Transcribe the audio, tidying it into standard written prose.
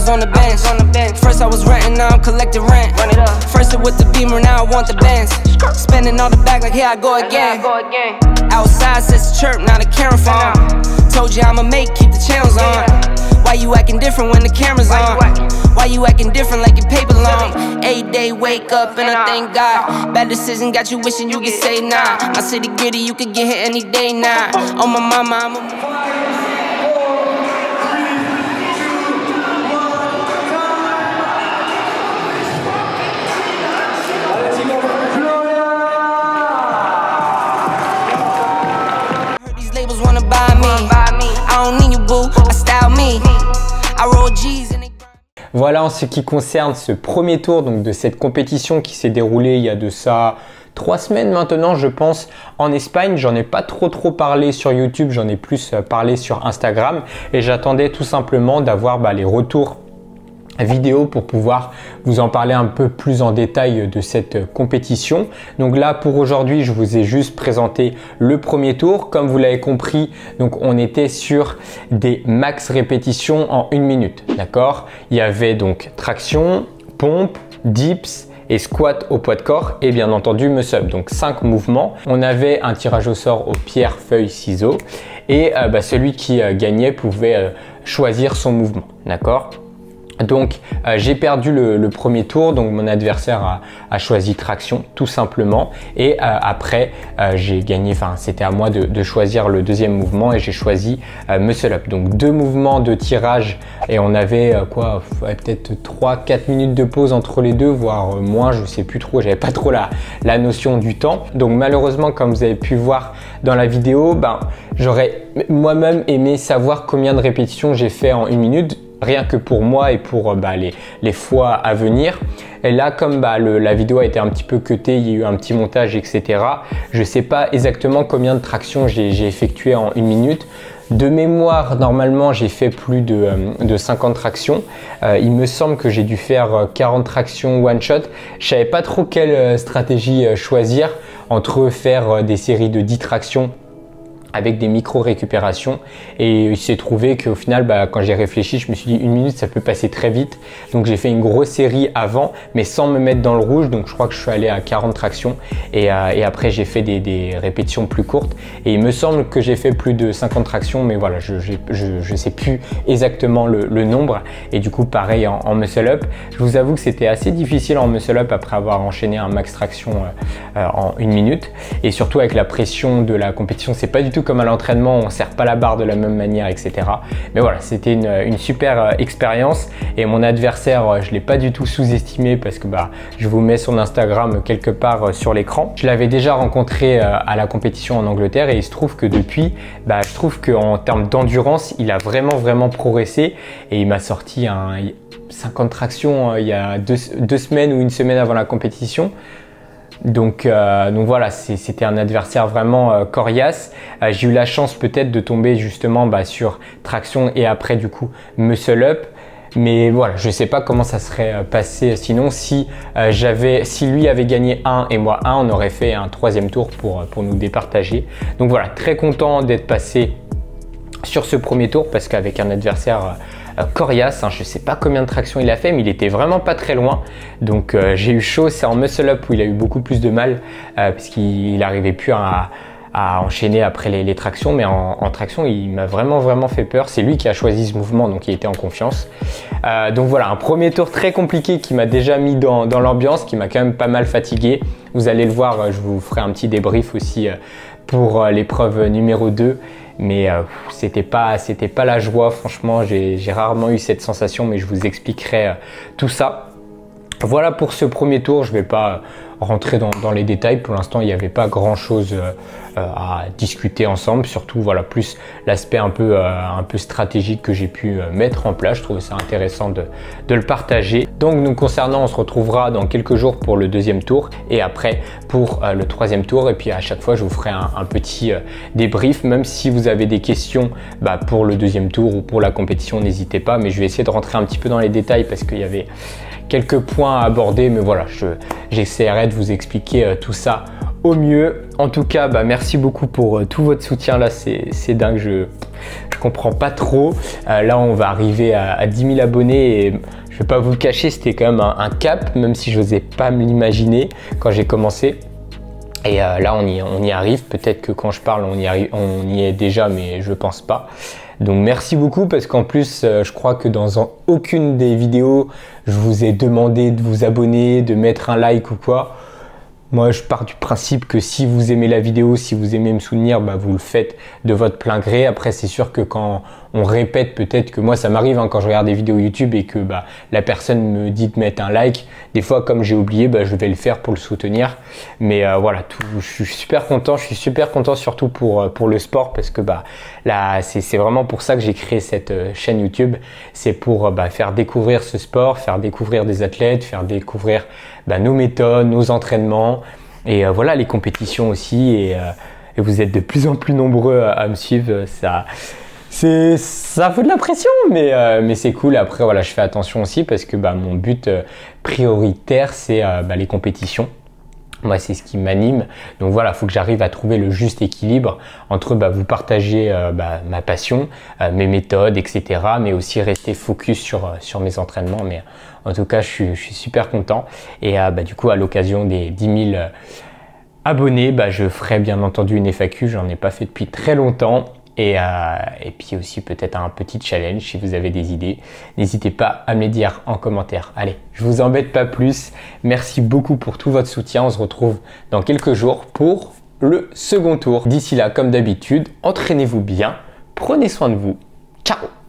labels on the bench. First I was renting, now I'm collecting rent. First it with the Beamer, now I want the Benz. Spending all the bag like here I go again. Outside says chirp, now the camera phone. Told you I'ma make, keep the channels on. Why you acting different when the camera's on? Why you acting different like your paper long? 8 day wake up and I thank God. Bad decision got you wishing you could say nah. My city gritty, you could get hit any day now. On my mama, I'm a wanna buy me. I don't need you boo, I style me. I roll G's and they... Voilà en ce qui concerne ce premier tour donc de cette compétition qui s'est déroulée il y a de ça 3 semaines maintenant je pense en Espagne. J'en ai pas trop parlé sur YouTube, j'en ai plus parlé sur Instagram et j'attendais tout simplement d'avoir les retours vidéo pour pouvoir vous en parler un peu plus en détail de cette compétition. Donc là pour aujourd'hui je vous ai juste présenté le premier tour. Comme vous l'avez compris, donc on était sur des max répétitions en 1 minute, d'accord. Il y avait donc traction, pompe, dips et squat au poids de corps et bien entendu muscle-up, donc 5 mouvements. On avait un tirage au sort au pierre, feuille, ciseaux et celui qui gagnait pouvait choisir son mouvement, d'accord. Donc j'ai perdu le premier tour, donc mon adversaire a choisi traction tout simplement et après j'ai gagné, enfin c'était à moi de choisir le deuxième mouvement et j'ai choisi muscle up. Donc 2 mouvements de tirage et on avait peut-être 3-4 minutes de pause entre les deux, voire moins, je sais plus trop, j'avais pas trop la notion du temps. Donc malheureusement comme vous avez pu voir dans la vidéo, j'aurais moi-même aimé savoir combien de répétitions j'ai fait en 1 minute. Rien que pour moi et pour les fois à venir. Et là, comme la vidéo a été un petit peu cutée, il y a eu un petit montage, etc. Je ne sais pas exactement combien de tractions j'ai effectué en 1 minute. De mémoire, normalement, j'ai fait plus de 50 tractions. Il me semble que j'ai dû faire 40 tractions one shot. Je savais pas trop quelle stratégie choisir entre faire des séries de 10 tractions avec des micro-récupérations et il s'est trouvé qu'au final quand j'ai réfléchi je me suis dit 1 minute ça peut passer très vite, donc j'ai fait une grosse série avant mais sans me mettre dans le rouge, donc je crois que je suis allé à 40 tractions et après j'ai fait des répétitions plus courtes et il me semble que j'ai fait plus de 50 tractions mais voilà je sais plus exactement le nombre. Et du coup pareil en muscle up, je vous avoue que c'était assez difficile en muscle up après avoir enchaîné un max traction en 1 minute et surtout avec la pression de la compétition. C'est pas du tout comme à l'entraînement, on ne serre pas la barre de la même manière, etc. Mais voilà, c'était une super expérience et mon adversaire, je ne l'ai pas du tout sous-estimé parce que je vous mets son Instagram quelque part sur l'écran. Je l'avais déjà rencontré à la compétition en Angleterre et il se trouve que depuis, je trouve qu'en termes d'endurance, il a vraiment progressé et il m'a sorti 50 tractions il y a 2 semaines ou 1 semaine avant la compétition. Donc voilà, c'était un adversaire vraiment coriace. J'ai eu la chance peut-être de tomber justement sur traction et après du coup muscle up. Mais voilà, je ne sais pas comment ça serait passé sinon si lui avait gagné 1 et moi 1, on aurait fait un 3e tour pour nous départager. Donc voilà, très content d'être passé sur ce premier tour parce qu'avec un adversaire coriace, je ne sais pas combien de tractions il a fait mais il était vraiment pas très loin, donc j'ai eu chaud. C'est en muscle up où il a eu beaucoup plus de mal parce qu'il n'arrivait plus à enchaîner après les tractions, mais en traction il m'a vraiment fait peur. C'est lui qui a choisi ce mouvement donc il était en confiance. Donc voilà, un premier tour très compliqué qui m'a déjà mis dans l'ambiance, qui m'a quand même pas mal fatigué. Vous allez le voir, je vous ferai un petit débrief aussi pour l'épreuve numéro 2. Mais c'était pas la joie, franchement j'ai rarement eu cette sensation, mais je vous expliquerai tout ça. Voilà pour ce premier tour, je vais pas rentrer dans les détails. Pour l'instant il n'y avait pas grand chose à discuter ensemble, surtout voilà plus l'aspect un peu stratégique que j'ai pu mettre en place. Je trouvais ça intéressant de le partager. Donc nous concernant, on se retrouvera dans quelques jours pour le 2e tour et après pour le 3e tour, et puis à chaque fois je vous ferai un petit débrief. Même si vous avez des questions pour le 2e tour ou pour la compétition, n'hésitez pas, mais je vais essayer de rentrer un petit peu dans les détails parce qu'il y avait quelques points à aborder, mais voilà, j'essaierai de vous expliquer tout ça au mieux. En tout cas, merci beaucoup pour tout votre soutien là, c'est dingue, je comprends pas trop. Là, on va arriver à 10 000 abonnés et je vais pas vous le cacher, c'était quand même un cap, même si je n'osais pas me l'imaginer quand j'ai commencé. Et là, on y arrive. Peut-être que quand je parle, on y est déjà, mais je pense pas. Donc merci beaucoup parce qu'en plus, je crois que dans aucune des vidéos, je vous ai demandé de vous abonner, de mettre un like ou quoi. Moi, je pars du principe que si vous aimez la vidéo, si vous aimez me soutenir, vous le faites de votre plein gré. Après, c'est sûr que quand on répète, peut-être que moi, ça m'arrive quand je regarde des vidéos YouTube et que la personne me dit de mettre un like. Des fois, comme j'ai oublié, je vais le faire pour le soutenir. Mais voilà, je suis super content. Je suis super content surtout pour le sport parce que là, c'est vraiment pour ça que j'ai créé cette chaîne YouTube. C'est pour faire découvrir ce sport, faire découvrir des athlètes, faire découvrir nos méthodes, nos entraînements et voilà, les compétitions aussi. Et vous êtes de plus en plus nombreux à me suivre. Ça fait de la pression, mais c'est cool. Après, voilà, je fais attention aussi parce que mon but prioritaire, c'est les compétitions. Moi, c'est ce qui m'anime. Donc voilà, il faut que j'arrive à trouver le juste équilibre entre vous partager ma passion, mes méthodes, etc. Mais aussi rester focus sur mes entraînements. Mais en tout cas, je suis super content. Et du coup, à l'occasion des 10 000 abonnés, je ferai bien entendu une FAQ. J'en ai pas fait depuis très longtemps. Et puis aussi peut-être un petit challenge si vous avez des idées. N'hésitez pas à me les dire en commentaire. Allez, je vous embête pas plus. Merci beaucoup pour tout votre soutien. On se retrouve dans quelques jours pour le second tour. D'ici là, comme d'habitude, entraînez-vous bien. Prenez soin de vous. Ciao!